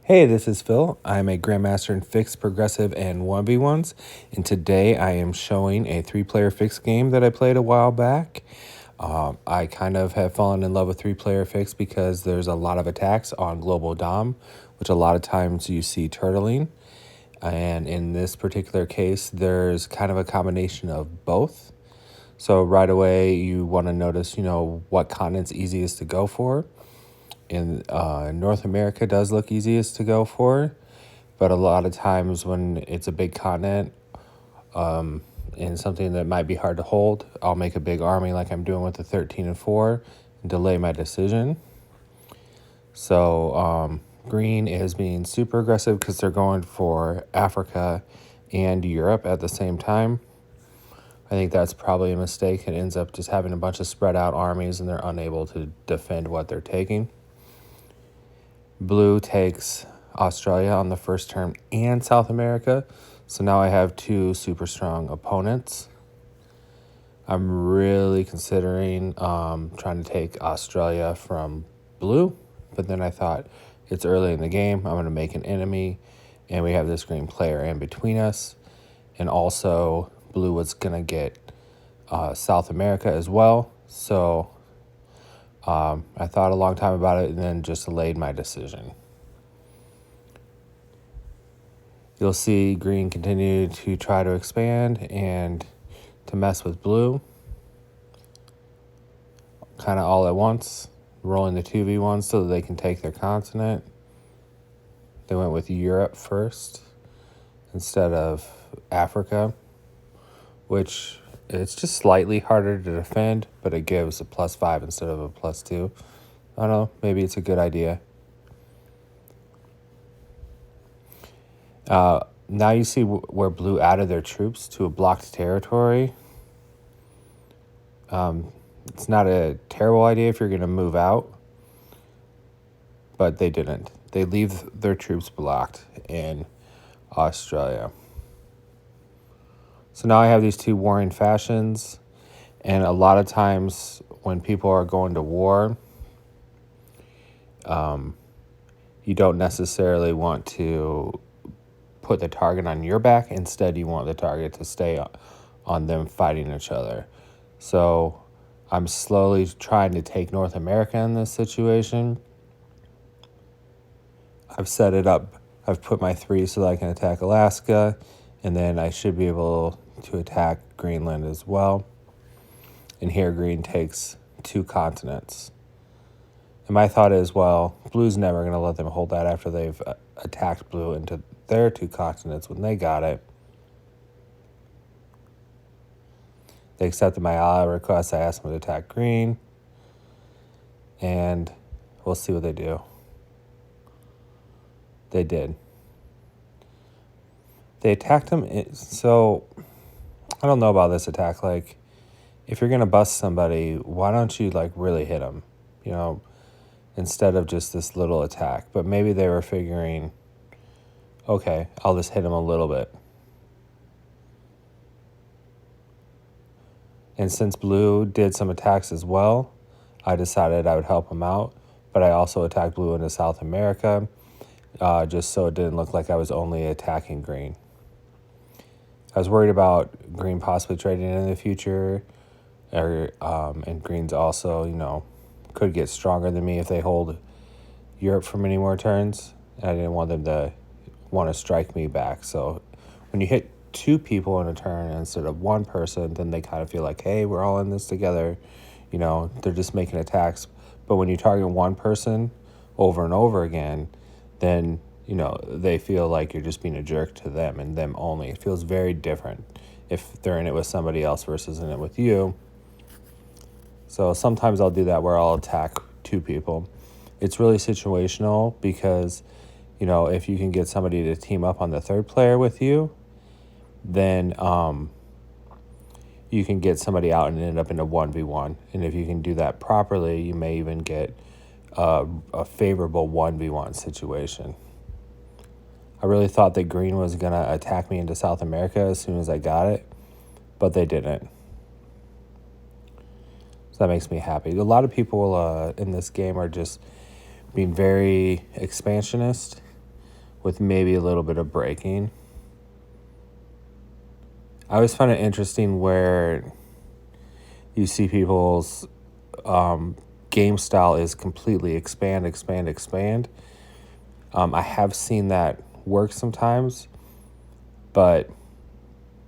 Hey, this is Phil. I'm a Grandmaster in Fixed, Progressive, and 1v1s, and today I am showing a 3-player fixed game that I played a while back. I kind of have fallen in love with 3-player fixed because there's a lot of attacks on Global Dom, which a lot of times you see turtling. And in this particular case, there's kind of a combination of both. So right away, you want to notice, what continent's easiest to go for. In North America does look easiest to go for, but a lot of times when it's a big continent and something that might be hard to hold, I'll make a big army like I'm doing with the 13 and 4 and delay my decision. So green is being super aggressive because they're going for Africa and Europe at the same time. I think that's probably a mistake. It ends up just having a bunch of spread out armies and they're unable to defend what they're taking. Blue takes Australia on the first turn and South America. So now I have two super strong opponents. I'm really considering trying to take Australia from blue. But then I thought it's early in the game. I'm going to make an enemy. And we have this green player in between us. And also blue was going to get South America as well. So I thought a long time about it and then just delayed my decision. You'll see green continue to try to expand and to mess with blue. Kind of all at once, rolling the 2v1 so that they can take their continent. They went with Europe first instead of Africa, which it's just slightly harder to defend, but it gives a +5 instead of a +2. I don't know, maybe it's a good idea. Now you see where blue added their troops to a blocked territory. It's not a terrible idea if you're going to move out, but they didn't. They leave their troops blocked in Australia. So now I have these two warring factions, and a lot of times when people are going to war, you don't necessarily want to put the target on your back. Instead, you want the target to stay on them fighting each other. So I'm slowly trying to take North America in this situation. I've set it up. I've put my 3 so that I can attack Alaska, and then I should be able to attack Greenland as well. And here green takes 2 continents. And my thought is, well, blue's never going to let them hold that after they've attacked blue into their 2 continents when they got it. They accepted my ally request. I asked them to attack green. And we'll see what they do. They did. They attacked him. So I don't know about this attack. Like, if you're going to bust somebody, why don't you, really hit them? Instead of just this little attack. But maybe they were figuring, okay, I'll just hit him a little bit. And since blue did some attacks as well, I decided I would help him out. But I also attacked blue into South America, just so it didn't look like I was only attacking green. I was worried about green possibly trading in the future, and green's also, could get stronger than me if they hold Europe for many more turns. And I didn't want them to want to strike me back. So when you hit 2 people in a turn instead of 1 person, then they kind of feel like, hey, we're all in this together. They're just making attacks. But when you target 1 person over and over again, then, they feel like you're just being a jerk to them and them only. It feels very different if they're in it with somebody else versus in it with you. So sometimes I'll do that where I'll attack 2 people. It's really situational because, if you can get somebody to team up on the 3rd player with you, then you can get somebody out and end up in a 1v1. And if you can do that properly, you may even get a favorable 1v1 situation. I really thought that green was going to attack me into South America as soon as I got it, but they didn't. So that makes me happy. A lot of people in this game are just being very expansionist with maybe a little bit of breaking. I always find it interesting where you see people's game style is completely expand, expand, expand. I have seen that work sometimes, but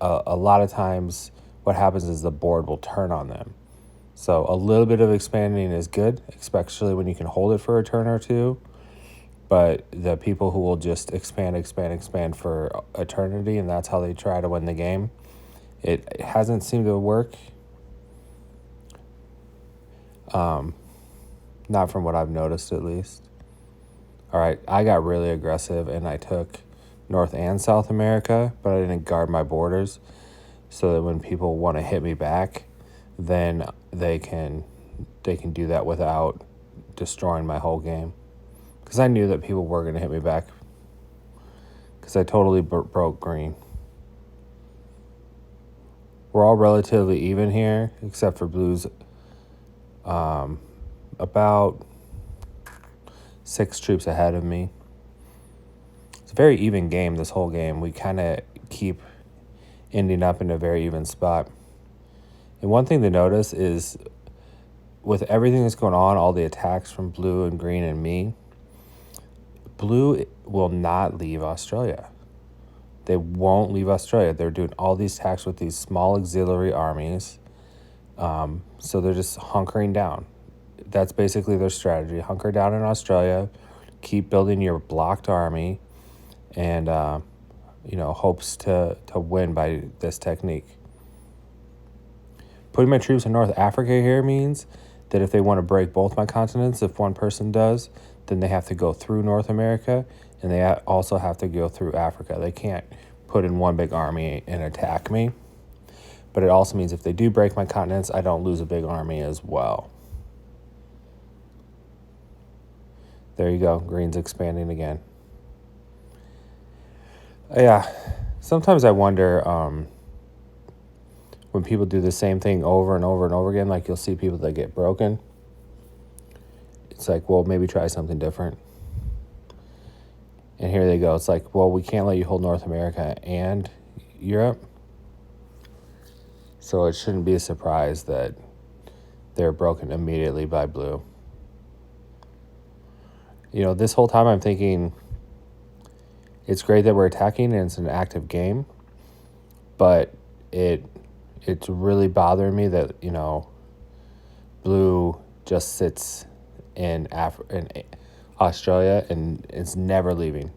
a lot of times what happens is the board will turn on them. So a little bit of expanding is good, especially when you can hold it for a turn or two. But the people who will just expand, expand, expand for eternity, and that's how they try to win the game, it hasn't seemed to work. Not from what I've noticed, at least. All right, I got really aggressive, and I took North and South America, but I didn't guard my borders, so that when people want to hit me back, then they can do that without destroying my whole game. Because I knew that people were going to hit me back, because I totally broke green. We're all relatively even here, except for blues. About 6 troops ahead of me. It's a very even game, this whole game. We kind of keep ending up in a very even spot. And one thing to notice is with everything that's going on, all the attacks from blue and green and me, blue will not leave Australia. They won't leave Australia. They're doing all these attacks with these small auxiliary armies. So they're just hunkering down. That's basically their strategy. Hunker down in Australia, keep building your blocked army, and hopes to win by this technique. Putting my troops in North Africa here means that if they want to break both my continents, if one person does, then they have to go through North America, and they also have to go through Africa. They can't put in one big army and attack me. But it also means if they do break my continents, I don't lose a big army as well. There you go. Green's expanding again. Yeah. Sometimes I wonder when people do the same thing over and over and over again, like you'll see people that get broken. It's like, well, maybe try something different. And here they go. It's like, well, we can't let you hold North America and Europe. So it shouldn't be a surprise that they're broken immediately by blue. This whole time I'm thinking it's great that we're attacking and it's an active game, but it's really bothering me that, blue just sits in Australia and it's never leaving.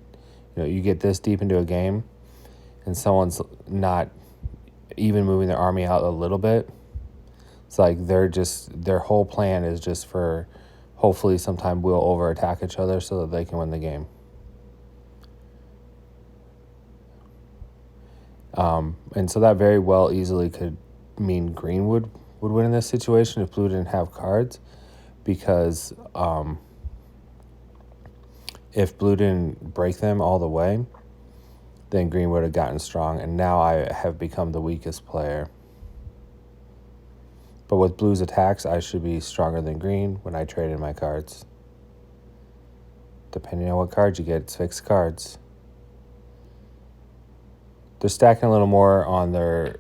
You get this deep into a game and someone's not even moving their army out a little bit. It's like their whole plan is just for hopefully sometime we'll over attack each other so that they can win the game. And so that very well easily could mean green would win in this situation if blue didn't have cards, because if blue didn't break them all the way, then green would have gotten strong, and now I have become the weakest player. But with blue's attacks, I should be stronger than green when I trade in my cards. Depending on what cards you get, it's fixed cards. They're stacking a little more on their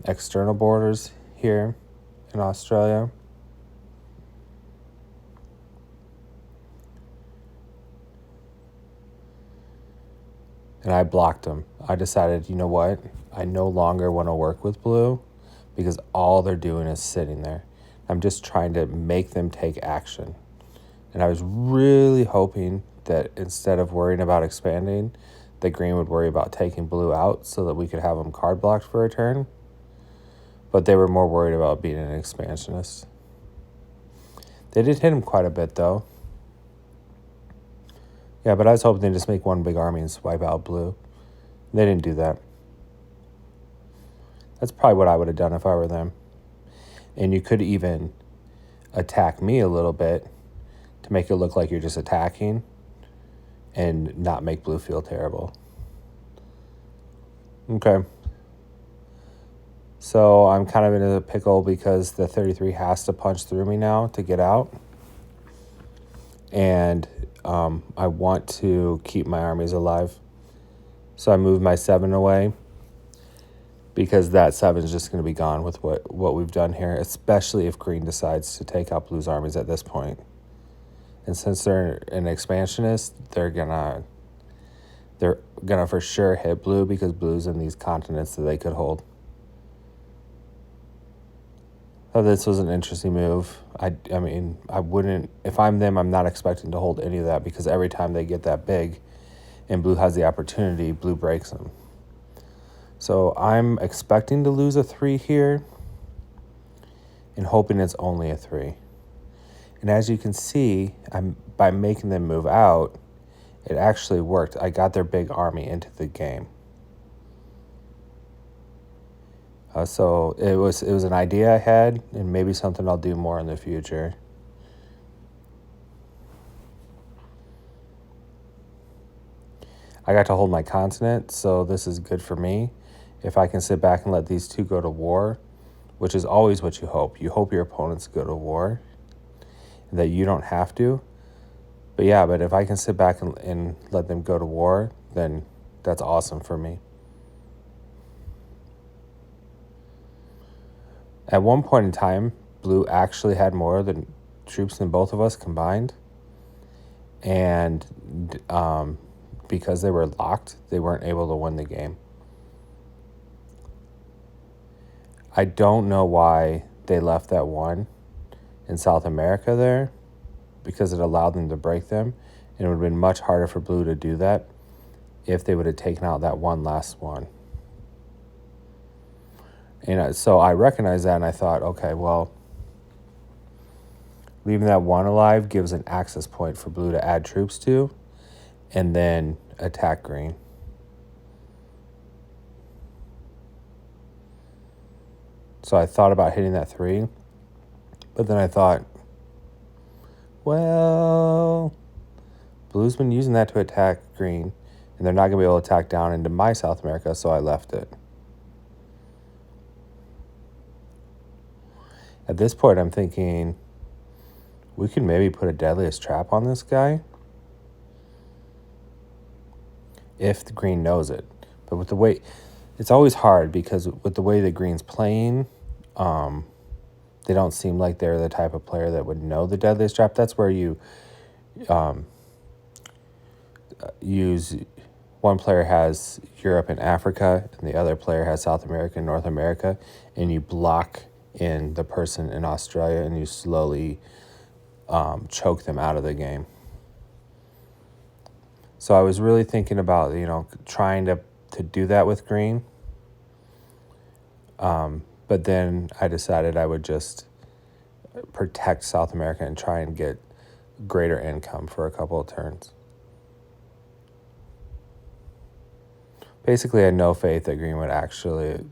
external borders here in Australia. And I blocked them. I decided, you know what? I no longer want to work with blue because all they're doing is sitting there. I'm just trying to make them take action. And I was really hoping that instead of worrying about expanding, that green would worry about taking blue out so that we could have them card blocked for a turn. But they were more worried about being an expansionist. They did hit him quite a bit, though. Yeah, but I was hoping they'd just make one big army and swipe out blue. They didn't do that. That's probably what I would have done if I were them. And you could even attack me a little bit to make it look like you're just attacking and not make blue feel terrible. Okay. So I'm kind of in a pickle because the 33 has to punch through me now to get out. And I want to keep my armies alive. So I moved my 7 away because that 7 is just going to be gone with what we've done here, especially if green decides to take out blue's armies at this point. And since they're an expansionist, they're gonna for sure hit blue because blue's in these continents that they could hold. So this was an interesting move. I mean, I wouldn't, if I'm them, I'm not expecting to hold any of that because every time they get that big and blue has the opportunity, blue breaks them. So I'm expecting to lose a 3 here and hoping it's only a 3. And as you can see, by making them move out, it actually worked. I got their big army into the game. So it was an idea I had, and maybe something I'll do more in the future. I got to hold my continent, so this is good for me. If I can sit back and let these two go to war, which is always what you hope. You hope your opponents go to war, and that you don't have to. But yeah, but if I can sit back and let them go to war, then that's awesome for me. At one point in time, blue actually had more than troops than both of us combined. And because they were locked, they weren't able to win the game. I don't know why they left that 1 in South America there, because it allowed them to break them. And it would have been much harder for blue to do that if they would have taken out that one last one. And so I recognized that and I thought, okay, well, leaving that 1 alive gives an access point for blue to add troops to and then attack green. So I thought about hitting that 3, but then I thought, well, blue's been using that to attack green, and they're not going to be able to attack down into my South America, so I left it. At this point, I'm thinking we could maybe put a deadliest trap on this guy if the green knows it. But with the way, it's always hard because with the way the green's playing, they don't seem like they're the type of player that would know the deadliest trap. That's where you use, one player has Europe and Africa, and the other player has South America and North America, and you block in the person in Australia, and you slowly choke them out of the game. So I was really thinking about, trying to do that with green. But then I decided I would just protect South America and try and get greater income for a couple of turns. Basically, I had no faith that green would actually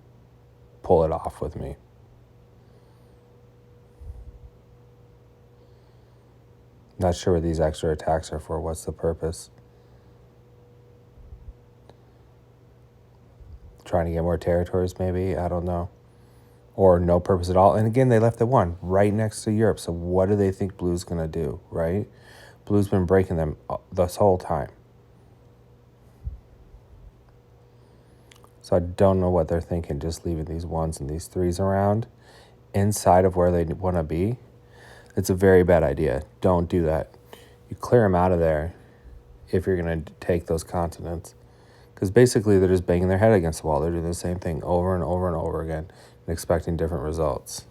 pull it off with me. Not sure what these extra attacks are for. What's the purpose? Trying to get more territories, maybe? I don't know. Or no purpose at all. And again, they left the 1 right next to Europe. So what do they think blue's going to do, right? Blue's been breaking them this whole time. So I don't know what they're thinking, just leaving these 1s and these 3s around inside of where they want to be. It's a very bad idea. Don't do that. You clear them out of there if you're going to take those continents. Because basically they're just banging their head against the wall. They're doing the same thing over and over and over again and expecting different results.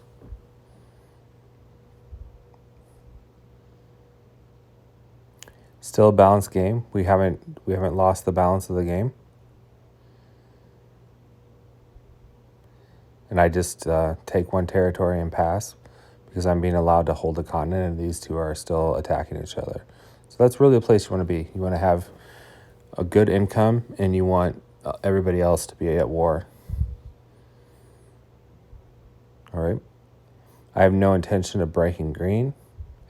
Still a balanced game. We haven't lost the balance of the game. And I just take 1 territory and pass because I'm being allowed to hold a continent, and these two are still attacking each other. So that's really the place you want to be. You want to have a good income, and you want everybody else to be at war. All right. I have no intention of breaking green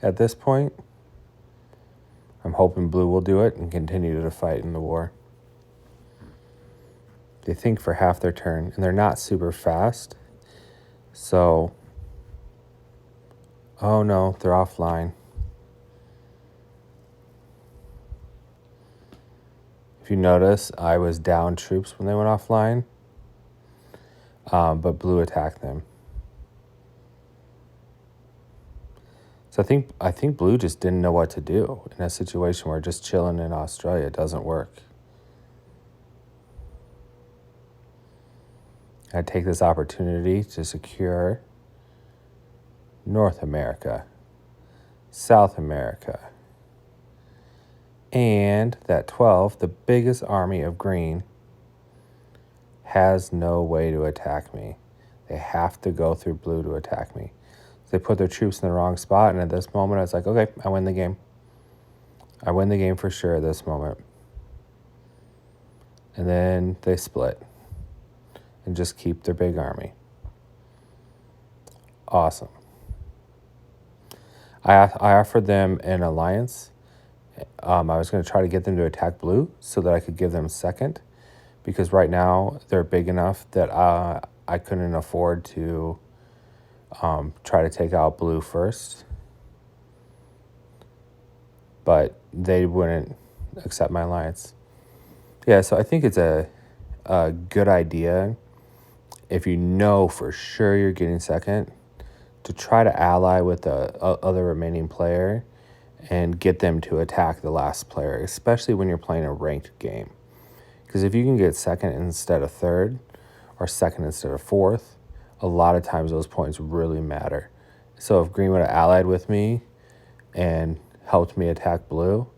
at this point. I'm hoping blue will do it and continue to fight in the war. They think for half their turn, and they're not super fast. So, oh no, they're offline. If you notice, I was down troops when they went offline, but blue attacked them. So I think blue just didn't know what to do in a situation where just chilling in Australia doesn't work. I take this opportunity to secure North America, South America, and that 12, the biggest army of green, has no way to attack me. They have to go through blue to attack me. They put their troops in the wrong spot, and at this moment I was like, okay, I win the game. I win the game for sure at this moment. And then they split and just keep their big army. Awesome. I offered them an alliance. I was going to try to get them to attack blue so that I could give them second, because right now they're big enough that I couldn't afford to try to take out blue first. But they wouldn't accept my alliance. Yeah, so I think it's a good idea, if you know for sure you're getting second, to try to ally with the other remaining player and get them to attack the last player, especially when you're playing a ranked game. Because if you can get second instead of third, or second instead of fourth, a lot of times those points really matter. So if green would have allied with me and helped me attack blue,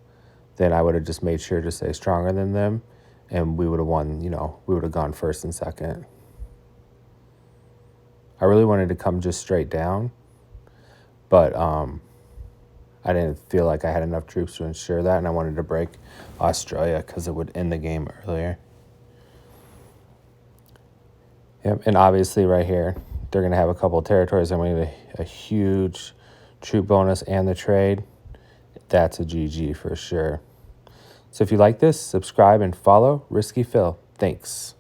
then I would have just made sure to stay stronger than them, and we would have won, we would have gone first and second. I really wanted to come just straight down, but I didn't feel like I had enough troops to ensure that, and I wanted to break Australia because it would end the game earlier. Yep, and obviously right here, they're going to have a couple of territories, and we need a huge troop bonus and the trade. That's a GG for sure. So if you like this, subscribe and follow Risky Phil. Thanks.